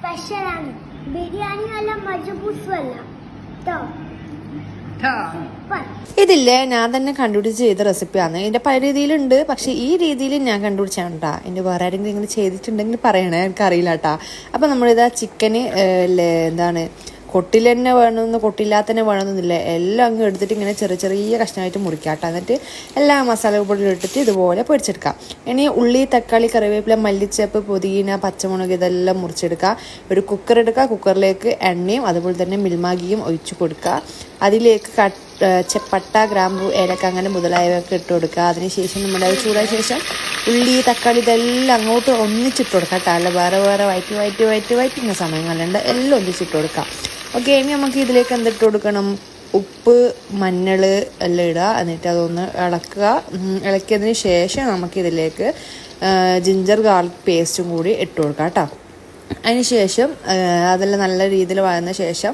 സ്പെഷ്യലാണ്. ബിരിയാണി അല്ല, മജ്ബൂസും അല്ല. ഇതില്ലേ ഞാൻ തന്നെ കണ്ടുപിടിച്ച് ചെയ്ത റെസിപ്പിയാണ്. ഇതിന്റെ പല രീതിയിലുണ്ട്, പക്ഷെ ഈ രീതിയിൽ ഞാൻ കണ്ടുപിടിച്ചാണ് കേട്ടാ. എൻ്റെ വേറെ ആരെങ്കിലും ഇങ്ങനെ ചെയ്തിട്ടുണ്ടെങ്കിൽ പറയണേ, എനിക്കറിയില്ല കേട്ടാ. അപ്പം നമ്മളിതാ ചിക്കന് എന്താണ് കൊട്ടിൽ തന്നെ വേണമെന്ന്, കൊട്ടില്ലാത്ത തന്നെ വേണമെന്നില്ല, എല്ലാം അങ്ങ് എടുത്തിട്ട് ഇങ്ങനെ ചെറിയ ചെറിയ കഷ്ണമായിട്ട് മുറിക്കാട്ടോ. എന്നിട്ട് എല്ലാ മസാല പൊടി ഇട്ടിട്ട് ഇതുപോലെ പൊരിച്ചെടുക്കാം. ഇനി ഉള്ളി, തക്കാളി, കറിവേപ്പില, മല്ലിച്ചപ്പ്, പുതിന, പച്ചമുളക് ഇതെല്ലാം മുറിച്ചെടുക്കുക. ഒരു കുക്കർ എടുക്കുക. കുക്കറിലേക്ക് എണ്ണയും അതുപോലെ തന്നെ മിൽമാഗിയും ഒഴിച്ചു കൊടുക്കുക. അതിലേക്ക് പട്ട, ഗ്രാമ്പു, ഏലക്ക അങ്ങനെ മുതലായവയൊക്കെ ഇട്ട് കൊടുക്കുക. അതിനുശേഷം നമ്മുടെ ചൂടായ ശേഷം ഉള്ളി, തക്കാളി ഇതെല്ലാം അങ്ങോട്ട് ഒന്നിച്ചിട്ട് കൊടുക്കുക കേട്ടോ. അല്ല വേറെ വേറെ വയറ്റുന്ന സമയങ്ങളുണ്ട്, എല്ലാം ഒന്നിച്ചിട്ട് കൊടുക്കാം. ഓക്കെ, ഇനി നമുക്ക് ഇതിലേക്ക് എന്തിട്ട് കൊടുക്കണം? ഉപ്പ്, മഞ്ഞൾ എല്ലാം ഇടുക. എന്നിട്ട് അതൊന്ന് ഇളക്കുക. ഇളക്കിയതിന് ശേഷം നമുക്കിതിലേക്ക് ജിഞ്ചർ ഗാർലിക് പേസ്റ്റും കൂടി ഇട്ട് കൊടുക്കാം കേട്ടോ. അതിന് ശേഷം അതെല്ലാം നല്ല രീതിയിൽ വഴന്ന ശേഷം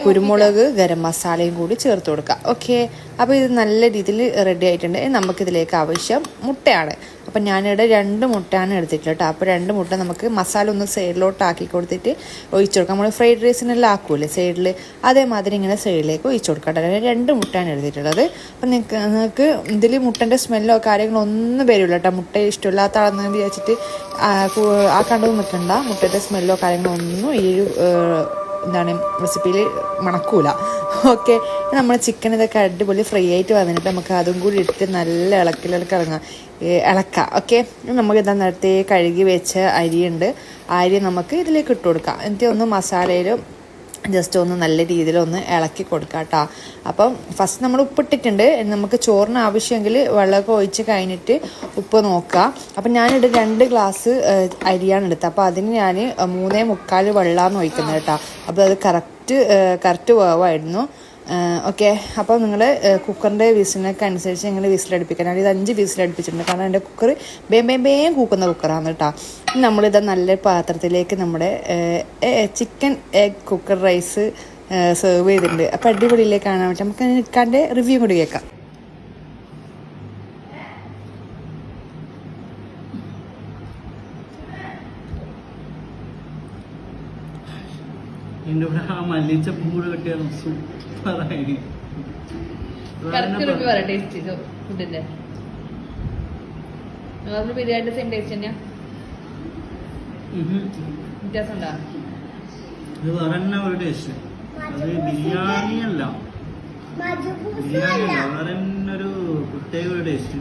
കുരുമുളക്, ഗരം മസാലയും കൂടി ചേർത്ത് കൊടുക്കുക. ഓക്കെ, അപ്പോൾ ഇത് നല്ല രീതിയിൽ റെഡി ആയിട്ടുണ്ട്. നമുക്കിതിലേക്ക് ആവശ്യം മുട്ടയാണ്. അപ്പം ഞാനിവിടെ 2 മുട്ടയാണ് എടുത്തിട്ടുള്ളത് കേട്ടോ. അപ്പോൾ 2 മുട്ട നമുക്ക് മസാല ഒന്ന് സൈഡിലോട്ട് ആക്കി കൊടുത്തിട്ട് ഒഴിച്ചു കൊടുക്കാം. നമ്മൾ ഫ്രൈഡ് റൈസിനെല്ലാം ആക്കൂല്ലേ സൈഡിൽ, അതേമാതിരി ഇങ്ങനെ സൈഡിലേക്ക് ഒഴിച്ചു കൊടുക്കാം കേട്ടോ. 2 മുട്ടയാണ് എടുത്തിട്ടുള്ളത്. അപ്പം നിങ്ങൾക്ക് ഇതിൽ മുട്ടൻ്റെ സ്മെല്ലോ കാര്യങ്ങളോ ഒന്നും വരില്ല കേട്ടോ. മുട്ട ഇഷ്ടമില്ലാത്ത ആളെന്ന് വിചാരിച്ചിട്ട് ആക്കാണ്ടൊന്നും നിൽക്കണ്ട. മുട്ടയുടെ സ്മെല്ലോ കാര്യങ്ങളോ ഒന്നും ഈ എന്താണ് റെസിപ്പിയിൽ മണക്കൂല. ഓക്കെ, നമ്മൾ ചിക്കൻ ഇതൊക്കെ അടിപൊളി ഫ്രൈ ആയിട്ട് വന്നിട്ട് നമുക്ക് അതും കൂടി ഇട്ട് നല്ല ഇളക്കാം. ഓക്കെ, നമുക്ക് നേരത്തെ കഴുകി വെച്ച അരിയുണ്ട്. അരി നമുക്ക് ഇതിലേക്ക് ഇട്ട് കൊടുക്കാം. എന്നിട്ട് ഒന്ന് മസാലയിലും ജസ്റ്റ് ഒന്ന് നല്ല രീതിയിൽ ഒന്ന് ഇളക്കി കൊടുക്കാം കേട്ടോ. അപ്പം ഫസ്റ്റ് നമ്മൾ ഉപ്പിട്ടിട്ടുണ്ട്. നമുക്ക് ചോറിന് ആവശ്യമെങ്കിൽ വെള്ളമൊക്കെ ഒഴിച്ച് കഴിഞ്ഞിട്ട് ഉപ്പ് നോക്കുക. അപ്പം ഞാനിവിടെ 2 ഗ്ലാസ് അരിയാണ് എടുത്തത്. അപ്പോൾ അതിന് ഞാൻ 3.25 വെള്ളമാണ് ഒഴിക്കുന്നത് കേട്ടോ. അപ്പോൾ അത് കറക്റ്റ് വേവായിരുന്നു. ഓക്കെ, അപ്പോൾ നിങ്ങൾ കുക്കറിൻ്റെ വിസിലിനൊക്കെ അനുസരിച്ച് നിങ്ങൾ വിസിലടുപ്പിക്കണം. ഇത് 5 വിസിലടുപ്പിച്ചിട്ടുണ്ട്. കാരണം എൻ്റെ കുക്കർ വേഗം കൂക്കുന്ന കുക്കറാണ് കേട്ടോ. നമ്മളിത് നല്ല പാത്രത്തിലേക്ക് നമ്മുടെ chicken egg cooker rice serve ചെയ്തിട്ടുണ്ട്. അപ്പോൾ അടിപൊളിയിലേക്ക് കാണാൻ പറ്റും. നമുക്ക് നിൽക്കാൻ്റെ റിവ്യൂ കൂടി കേൾക്കാം. എൻ്റെ ഇവിടെ ആ മല്ലിച്ചപ്പും കൂടെ കിട്ടിയാൽ സൂപ്പറായി. ബിരിയാണി സെയിം ടേസ്റ്റ് തന്നെയാ? വ്യത്യാസം ഉണ്ടോ? ഇത് വേറെ തന്നെ ഒരു ടേസ്റ്റ്. അത് ബിരിയാണി അല്ല, വേറെ തന്നെ ഒരു പ്രത്യേക ഒരു ടേസ്റ്റ്.